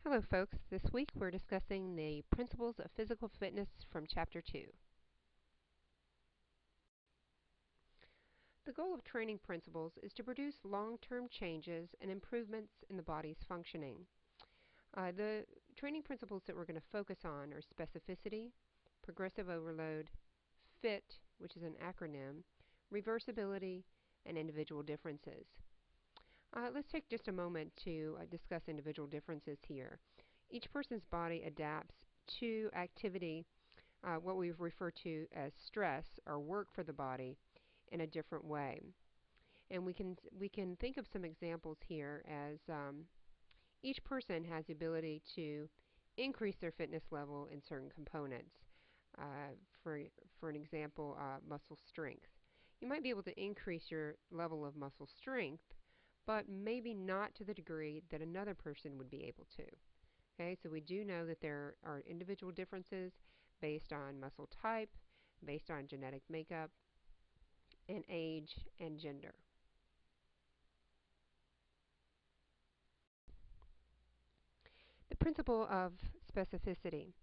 Hello folks, this week we're discussing the principles of physical fitness from Chapter 2. The goal of training principles is to produce long-term changes and improvements in the body's functioning. The training principles that we're going to focus on are specificity, progressive overload, FIT, which is an acronym, reversibility, and individual differences. Let's take just a moment to discuss individual differences here. Each person's body adapts to activity, what we refer to as stress or work for the body, in a different way. And we can think of some examples here as each person has the ability to increase their fitness level in certain components. Uh, for for an example, muscle strength. You might be able to increase your level of muscle strength, but maybe not to the degree that another person would be able to. Okay, so we do know that there are individual differences based on muscle type, based on genetic makeup, and age and gender. The principle of specificity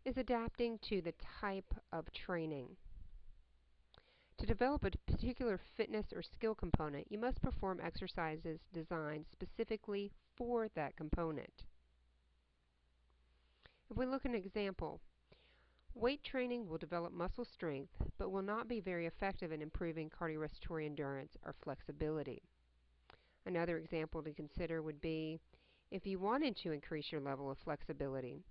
is adapting to the type of training. To develop a particular fitness or skill component, you must perform exercises designed specifically for that component. If we look at an example, weight training will develop muscle strength, but will not be very effective in improving cardiorespiratory endurance or flexibility. Another example to consider would be if you wanted to increase your level of flexibility,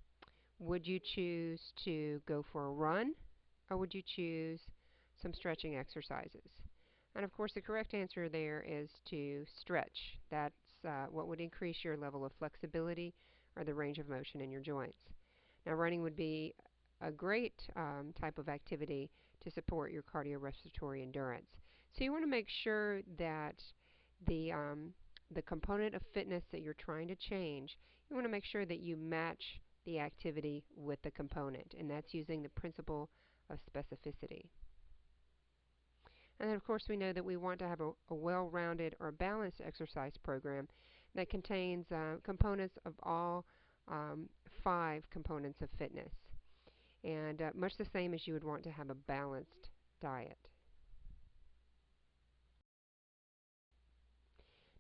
would you choose to go for a run or would you choose some stretching exercises? And of course, the correct answer there is to stretch. That's what would increase your level of flexibility or the range of motion in your joints. Now, running would be a great type of activity to support your cardiorespiratory endurance. So you want to make sure that the um, the component of fitness that you're trying to change, you want to make sure that you match the activity with the component, and that's using the principle of specificity. And then of course we know that we want to have a well-rounded or balanced exercise program that contains components of all 5 components of fitness, and much the same as you would want to have a balanced diet.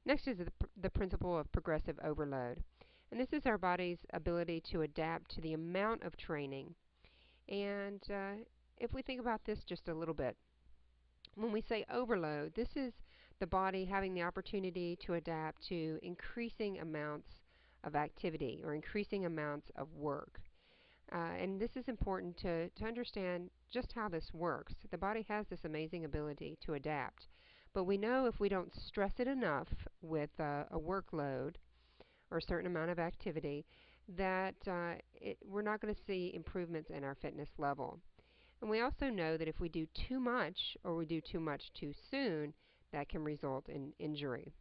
Next is the principle of progressive overload. And this is our body's ability to adapt to the amount of training. And if we think about this just a little bit, when we say overload, this is the body having the opportunity to adapt to increasing amounts of activity or increasing amounts of work. And this is important to understand just how this works. The body has this amazing ability to adapt. But we know if we don't stress it enough with a workload or a certain amount of activity, that we're not going to see improvements in our fitness level. And we also know that if we do too much or we do too much too soon, that can result in injury.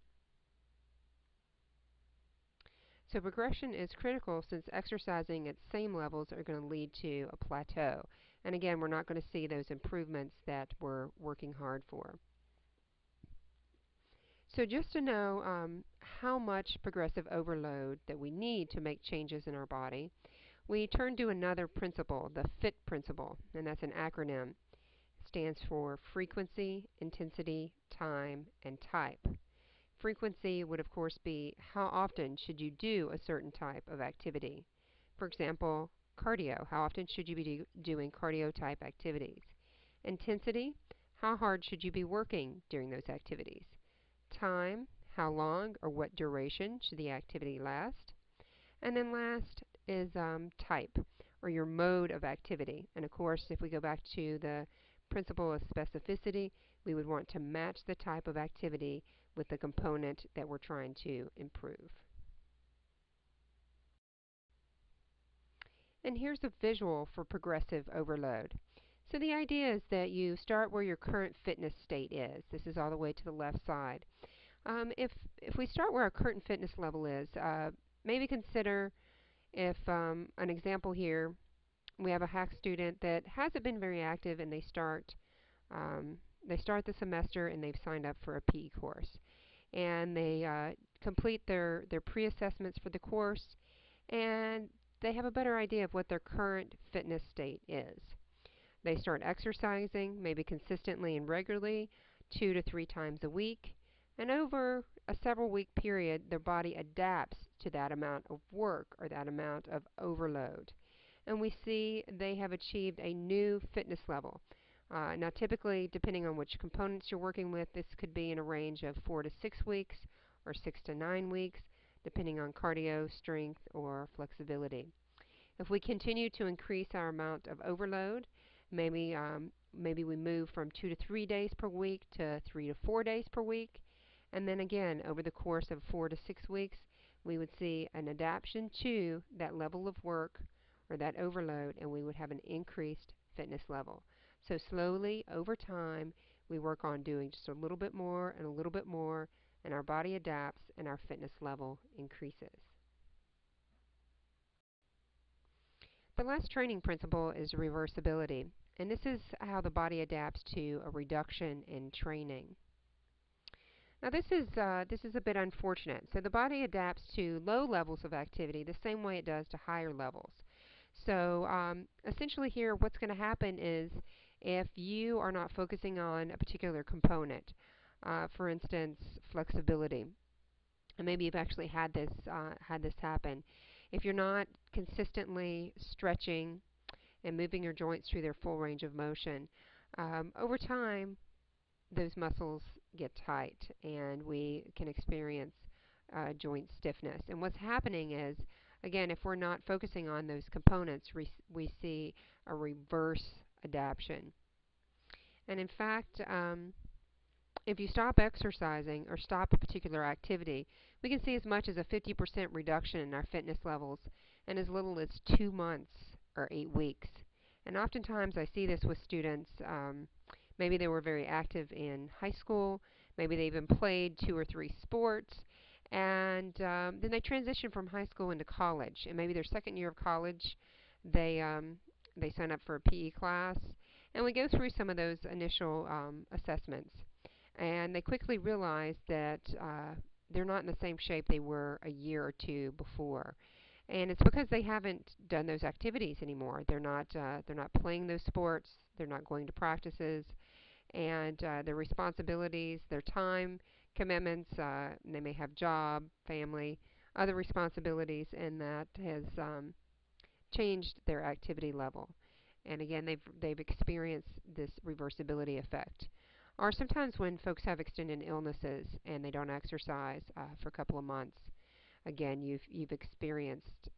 So progression is critical since exercising at same levels are going to lead to a plateau. And again, we're not going to see those improvements that we're working hard for. So just to know how much progressive overload that we need to make changes in our body, we turn to another principle, the FIT principle, and that's an acronym. It stands for frequency, intensity, time, and type. Frequency would of course be how often should you do a certain type of activity. For example, cardio, how often should you be doing cardio type activities? Intensity, how hard should you be working during those activities? Time, how long or what duration should the activity last? And then last is type, or your mode of activity. And of course, if we go back to the principle of specificity, we would want to match the type of activity with the component that we're trying to improve. And here's a visual for progressive overload. So the idea is that you start where your current fitness state is. This is all the way to the left side. If we start where our current fitness level is, maybe consider if an example here, we have a hack student that hasn't been very active and they start the semester and they've signed up for a PE course. And they complete their pre-assessments for the course and they have a better idea of what their current fitness state is. They start exercising, maybe consistently and regularly, 2 to 3 times a week, and over a several week period, their body adapts to that amount of work or that amount of overload. And we see they have achieved a new fitness level. Now, typically, depending on which components you're working with, this could be in a range of 4 to 6 weeks or 6 to 9 weeks, depending on cardio, strength, or flexibility. If we continue to increase our amount of overload, maybe we move from 2 to 3 days per week to 3 to 4 days per week, and then again over the course of 4 to 6 weeks, we would see an adaptation to that level of work or that overload, and we would have an increased fitness level. So slowly over time, we work on doing just a little bit more and a little bit more, and our body adapts and our fitness level increases. The last training principle is reversibility, and this is how the body adapts to a reduction in training. Now this is a bit unfortunate. So the body adapts to low levels of activity the same way it does to higher levels. So essentially here what's going to happen is if you are not focusing on a particular component, for instance flexibility, and maybe you've actually had this happen. If you're not consistently stretching and moving your joints through their full range of motion, over time those muscles get tight and we can experience joint stiffness. And what's happening is, again, if we're not focusing on those components, we see a reverse adaptation. And in fact, if you stop exercising or stop a particular activity, we can see as much as a 50% reduction in our fitness levels in as little as 2 months or 8 weeks. And oftentimes I see this with students. Maybe they were very active in high school, maybe they even played 2 or 3 sports, and then they transition from high school into college. And maybe their second year of college, they sign up for a PE class, and we go through some of those initial assessments. And they quickly realize that they're not in the same shape they were a year or two before. And it's because they haven't done those activities anymore. They're not playing those sports. They're not going to practices, and their responsibilities, their time commitments. They may have job, family, other responsibilities, and that has changed their activity level. And again, they've experienced this reversibility effect. Or sometimes when folks have extended illnesses and they don't exercise for a couple of months, again, you've experienced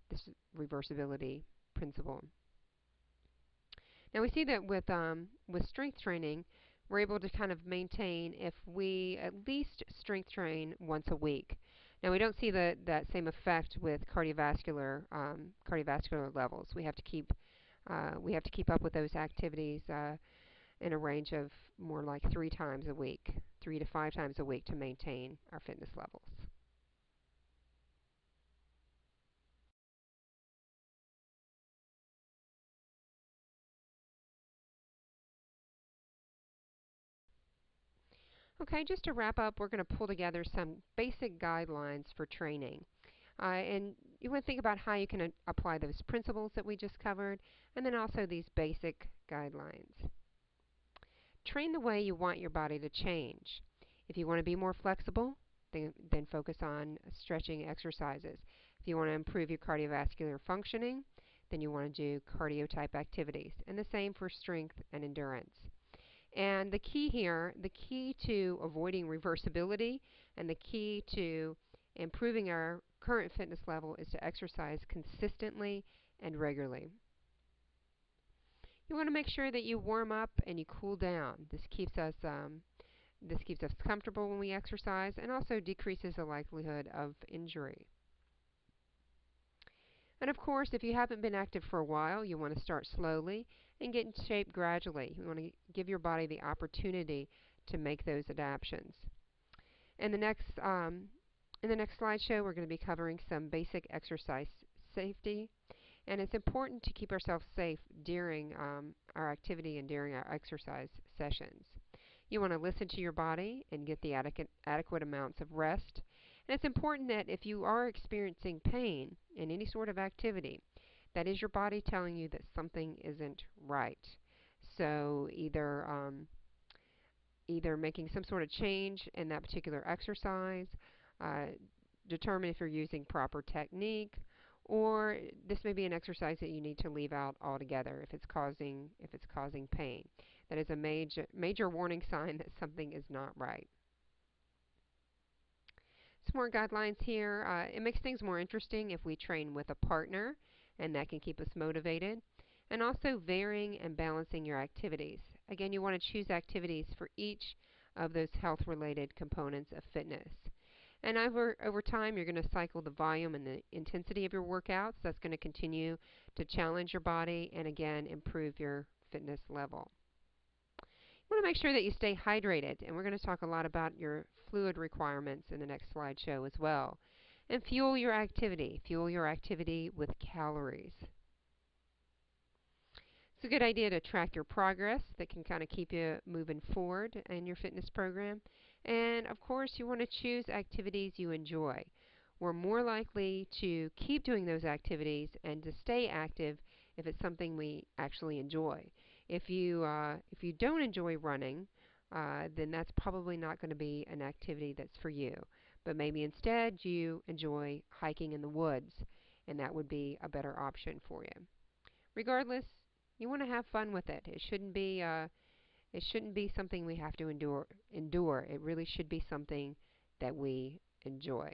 this reversibility principle. Now we see that with strength training, we're able to kind of maintain if we at least strength train once a week. Now we don't see that same effect with cardiovascular levels. We have to keep up with those activities in a range of more like 3 times a week, 3 to 5 times a week to maintain our fitness levels. Okay, just to wrap up, we're going to pull together some basic guidelines for training. And you want to think about how you can apply those principles that we just covered, and then also these basic guidelines. Train the way you want your body to change. If you want to be more flexible, then focus on stretching exercises. If you want to improve your cardiovascular functioning, then you want to do cardio type activities. And the same for strength and endurance. And the key here, the key to avoiding reversibility and the key to improving our current fitness level is to exercise consistently and regularly. You want to make sure that you warm up and you cool down. This keeps us comfortable when we exercise and also decreases the likelihood of injury. And of course, if you haven't been active for a while, you want to start slowly and get in shape gradually. You want to give your body the opportunity to make those adaptations. In the next slideshow, we're going to be covering some basic exercise safety, and it's important to keep ourselves safe during our activity and during our exercise sessions. You want to listen to your body and get the adequate amounts of rest, And it's important that if you are experiencing pain in any sort of activity, that is your body telling you that something isn't right. So either making some sort of change in that particular exercise, uh, determine if you're using proper technique, or this may be an exercise that you need to leave out altogether if it's causing pain. That is a major warning sign that something is not right. Some more guidelines here. It makes things more interesting if we train with a partner, and that can keep us motivated. And also varying and balancing your activities. Again, you want to choose activities for each of those health-related components of fitness. And over time, you're going to cycle the volume and the intensity of your workouts. That's going to continue to challenge your body and, again, improve your fitness level. You want to make sure that you stay hydrated, and we're going to talk a lot about your fluid requirements in the next slideshow as well. And fuel your activity. Fuel your activity with calories. It's a good idea to track your progress. That can kind of keep you moving forward in your fitness program. And of course, you want to choose activities you enjoy. We're more likely to keep doing those activities and to stay active if it's something we actually enjoy. If you don't enjoy running, then that's probably not going to be an activity that's for you. But maybe instead you enjoy hiking in the woods, and that would be a better option for you. Regardless, you want to have fun with it. It shouldn't be something we have to endure. It really should be something that we enjoy.